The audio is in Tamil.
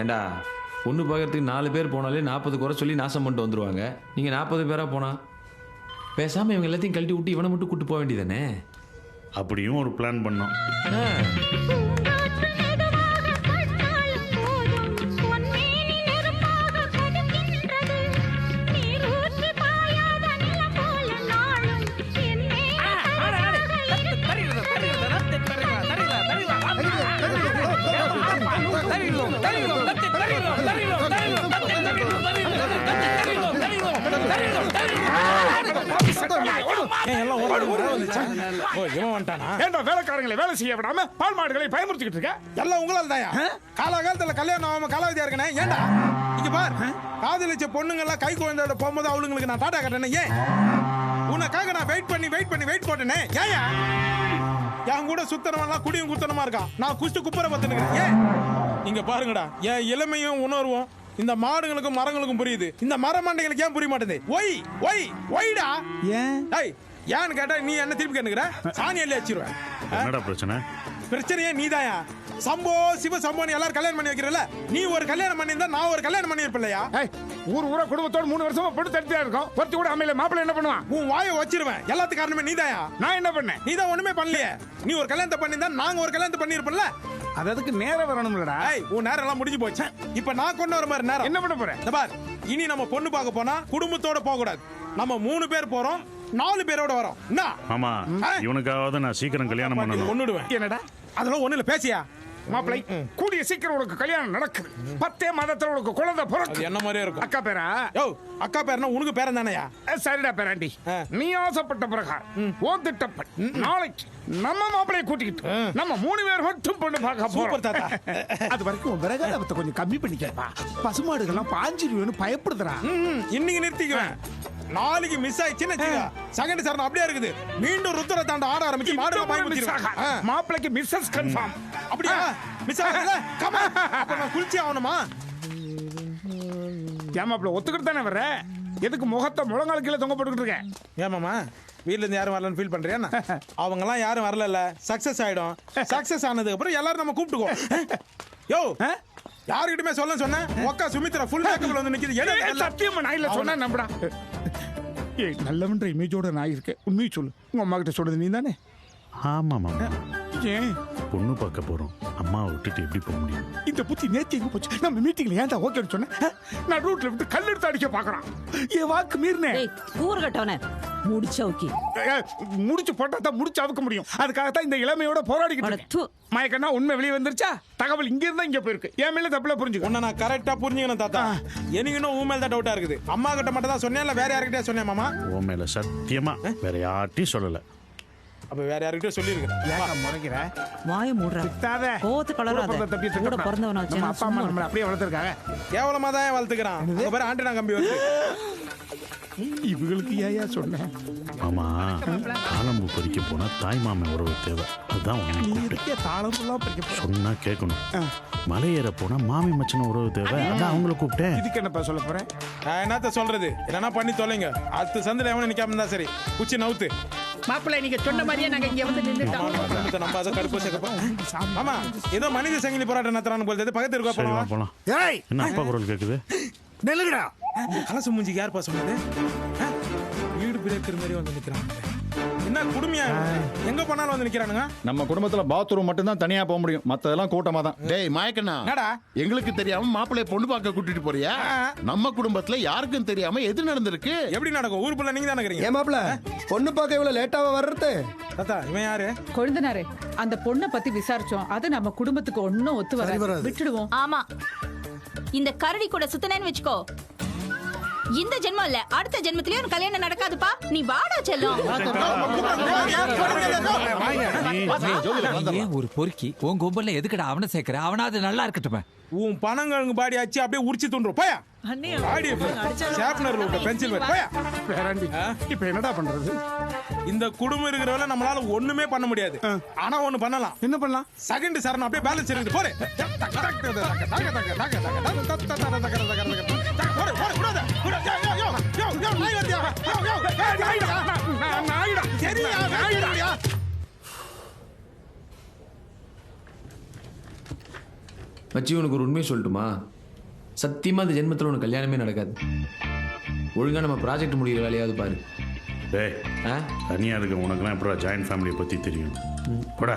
ஏண்டா பொண்ணு பார்க்கறதுக்கு 4 பேர் போனாலே 40 குறை சொல்லி நாசம் பண்ணிட்டு வந்துடுவாங்க. நீங்கள் 40 பேராக போனா பேசாமல் இவங்க எல்லாத்தையும் கழட்டி விட்டு இவனை மட்டும் கூட்டு போக வேண்டியதானே? அப்படியும் ஒரு பிளான் பண்ணோம். வேலைக்காரங்களை வேலை செய்ய விடாம பால் மாடுகளை பயமுறுத்திக்கிட்டு இருக்க. எல்லாம் உங்களால் தான். காலகாலத்துல கல்யாணம் ஆகாம காலாவதியா இருக்கனே. ஏண்டா இங்க பார், காதலிச்ச பொண்ணுங்க எல்லாம் கை குழந்தையோட போகும்போது அவளுங்களுக்கு நான் டாடா கட்டணே. ஏன் உனக்காக நான் வெயிட் போட்டேனே. ஏயா என் கூட சுத்தனமெல்லாம் குடியும் குத்தனமா இருக்கான். நான் குஷ்டு குப்பரை பத்துனுக்கிறேன். ஏன் இங்க பாருங்கடா, என் இளமையும் உணர்வும் இந்த மாடுகளுக்கும் மரங்களுக்கும் புரியுது. இந்த மர மண்டைகளுக்கு ஏன் புரிய மாட்டேங்குது? ஒய்டா ஏன்னு கேட்டா நீ என்ன திருப்பி கேட்டுக்கிற? சாணி எல்லாம் வச்சிருவேன். என்னடா பிரச்சனை? பிரச்சனையே நீதாயா. சம்போ சிவ சம்போன்னு எல்லாரும் கல்யாணம் பண்ணி வைக்கிறல்ல, நீ ஒரு கல்யாணம் பண்ணியிருந்தா நான் ஒரு கல்யாணம் பண்ணியிருப்பில்லையா? ஊரா குடும்பத்தோட 3 வருஷமா போட்டு தடுத்தா இருக்கோம். ஒருத்தி கூட அமையில மாப்பிள்ளை என்ன பண்ணுவான்? உன் வாயை வச்சிருவேன். எல்லாத்துக்கும் காரணமே நீதாயா. நான் என்ன பண்ணேன்? நீதான் ஒண்ணுமே பண்ணலையே. நீ ஒரு கல்யாணத்தை பண்ணியிருந்தா நாங்க ஒரு கல்யாணத்தை பண்ணியிருப்போம்ல. அதுக்கு நேரம் வரணும்லடா. உன் நேரம் எல்லாம் முடிஞ்சு போச்சு. இப்ப நான் கொண்டு வர மாதிரி நேரம் என்ன பண்ண போறேன்? பார், இனி நம்ம பொண்ணு பார்க்க போனா குடும்பத்தோட போக கூடாது. நம்ம 3 பேர் போறோம், 4 பேரோட வரோம். ஆமா, இவனுக்காவது நான் சீக்கிரம் கல்யாணம் பண்ணணும். கொன்னுடுவேன். என்னடா அதெல்லாம் ஒண்ணு இல்ல, பேசியா மாப்பிளை. கூடிய சீக்கிரம் உனக்கு கல்யாணம் நடக்குது. 10 மாதத்துல உனக்கு குழந்தை பிறக்கும். என்ன மாதிரியே இருக்கும். அக்கா பேரா? அக்கா பேர்னா உனக்கு பேரன் தானேயா? சரிடா பேராண்டி, நீ ஆசைப்பட்ட பிரகாரம் ஓ திட்டப்படி நாளைக்கு நம்ம மாப்பிளையை கூட்டிக்கிட்டு நம்ம 3 பேர் மட்டும் பொண்ணு பார்க்க போறோம். அது வரைக்கும் விறகாலத்தை கொஞ்சம் கம்மி பண்ணிக்கப்பா. பசுமாடுகள்லாம் பாஞ்சிருவேன்னு பயப்படுதுடா. இன்னைக்கு நிறுத்திக்குவேன். நாளைக்கு மிஸ் ஆயிடுச்சுன்னு செகண்ட் சரணம் அப்படியே இருக்குது. மீண்டும் ருத்ர தாண்ட ஆட ஆரம்பிச்சு மாப்பிளைக்கு மிஸ்ஸஸ் கன்ஃபார்ம். அப்படியா? மிஸ் ஆகல. Come on. அப்ப நான் குளிச்சி ஆவணுமா? ஏன் மாப்பிள ஒத்துக்கிட்டு தானே வர? எதுக்கு முகத்தை முழங்கால் கீழே தொங்க போட்டுக்கிட்டு இருக்கேன்? ஏன் மாமா வீட்ல இருந்து யாரும் வரலன்னு ஃபீல் பண்றியா? அவங்க எல்லாம் யாரும் வரல. சக்சஸ் ஆயிடும். சக்சஸ் ஆனதுக்கு அப்புறம் எல்லாரும் நம்ம கூப்பிட்டுக்கோ. யோ யாருக்கிட்டுமே சொல்ல சொன்னேன். ஒக்கா சுமித்ரா ஃபுல் மேக்கப்ல வந்து நிக்குது. சத்தியமா நான் இல்ல சொன்னேன், நம்புடா. ஏய், நல்லவன்ற இமேஜோட நான் இருக்கேன். உண்மையை சொல்லு. உங்க அம்மா கிட்ட சொல்றது நீ தானே? ஆமா மாமா. ஏன் பொண்ணு பார்க்க போறோம், அம்மாவை விட்டுட்டு எப்படி போக முடியும்? இந்த புத்தி நேத்து எங்க போச்சு? நம்ம மீட்டிங்ல ஏன்டா ஓகேன்னு சொன்னேன்? நான் ரூட்ல விட்டு கல் எடுத்து அடிக்க பாக்குறான். என் வாக்கு மீறினே. கூறுகட்டவனே முடிச்சு ஓகே. முடிச்சு போட்டா தான் முடிச்சு அவுக்க முடியும். அதுக்காக தான் இந்த இளமையோட போராடிக்கிட்டு இருக்கேன். மயக்கண்ணா உண்மை வெளியே வந்துருச்சா? தகவல் இங்க இருந்தா இங்க போயிருக்கு. என் மேல தப்புல புரிஞ்சுக்க. உன்னை நான் கரெக்டா புரிஞ்சுக்கணும் தாத்தா. எனக்கு இன்னும் உன் மேல தான் டவுட்டா இருக்குது. அம்மா கிட்ட மட்டும் தான் சொன்னேன், இல்ல வேற யார்கிட்டயா சொன்னேன்? மாமா உன் மேல சத்தியமா வேற யார்ட்டையும் சொல்லல. அப்ப வேற யார்கிட்ட சொல்லிருக்கேன். ஏன் முறைக்கிற? வாயை மூடுற. விட்டாத. கோவத்து கலராத. கூட பிறந்தவனாச்சு. நம்ம அப்பா அம்மா நம்மள அப்படியே வளர்த்திருக்காங்க. கேவலமா தான் வளர்த்துக்கிறான். உங்க பேர் ஆண்டனா கம்பி வந்து. இவங்களுக்கு ஏயா சொன்னேன்? ஆமா, தாளம்பூ பறிக்க போனா தாய் மாமன் உறவு தேவை. அதான் சொன்னா கேட்கணும். மலை ஏற போனா மாமி மச்சன உறவு தேவை. அதான் அவங்கள கூப்பிட்டேன். இதுக்கு என்னப்பா சொல்ல போறேன்? என்னத்த சொல்றது? என்னன்னா பண்ணி தொலைங்க. அடுத்த சந்தில எவனும் நிக்காம இருந்தா சரி. குச்சி நவுத்து. மாப்பிள்ளை நீங்க சொன்ன மாதிரியே நாங்க இங்க வந்து நின்னுட்டோம். நம்ம அத கடுப்பு சேக்கப்பா. மாமா ஏதோ மனித சங்கிலி போராட்டம் நடத்துறான்னு போல்து. பக்கத்துல இருக்கா போலாம். போலாம். என்ன அப்பா குரல் கேக்குது? நெல்லுடா. கலச மூஞ்சிக்கு யார் பாஸ் பண்ணது? வீடு பிரேக்கர் மாதிரி வந்து நிக்கிறாங்க. என்ன குடுமையா எங்க போனாலும் வந்து நிக்கிறானுங்க. நம்ம குடும்பத்துல பாத்ரூம் மட்டும் தான் தனியா போக முடியும். மத்ததெல்லாம் கூட்டமா தான். டேய் மாயக்கண்ணா, எங்களுக்கு தெரியாம மாப்பிள்ளைய பொண்ணு பார்க்க கூட்டிட்டு போறியா? நம்ம குடும்பத்துல யாருக்கும் தெரியாம எது நடந்திருக்கு? எப்படி நடக்கும்? ஊருக்குள்ள நீங்க தானே இருக்கீங்க. ஏன் மாப்பிள்ள பொண்ணு பார்க்க இவ்வளவு லேட்டாவா வர்றது? தாத்தா இவன் யாரு? கொழுந்தனாரே, அந்த பொண்ணை பத்தி விசாரிச்சோம். அது நம்ம குடும்பத்துக்கு ஒன்னும் ஒத்து வராது. விட்டுடுவோம். ஆமா, இந்த கரடி கூட சுத்தனேன்னு வெச்சுக்கோ. இந்த ஜென்மம் இல்ல, அடுத்த ஜென்மத்திலயும் கல்யாணம் நடக்காதுப்பா. நீ வாடா செல்லம். ஒரு பொறுக்கி உன் கும்பல்ல எதுக்கடா அவனை சேர்க்கிற? அவனாவது நல்லா இருக்கட்டுமே. உன் பணங்க பாடி ஆச்சு அப்படியே உரிச்சு தூண்டுறோம். போயா பாடி ஷார்ப்னர் விட்டு பென்சில் வெட். போயா வேறாண்டி. இப்போ என்னடா பண்றது? இந்த குடும்பம் இருக்கிறவள நம்மளால ஒண்ணுமே பண்ண முடியாது. ஆனா ஒண்ணு பண்ணலாம். என்ன பண்ணலாம்? செகண்ட் சரணம் அப்படியே பேலன்ஸ் இருக்குது. போறே மச்சி உனக்கு ஒரு உண்மையை சொல்லட்டுமா? சத்தியமா அந்த ஜென்மத்தில் உனக்கு கல்யாணமே நடக்காது. ஒழுங்கா நம்ம ப்ராஜெக்ட் முடிகிற வேலையாவது பாரு. டேய், ஆ தனியாக இருக்க உனக்குலாம் எப்படா ஜாயின்ட் ஃபேமிலியை பற்றி தெரியும்? போடா.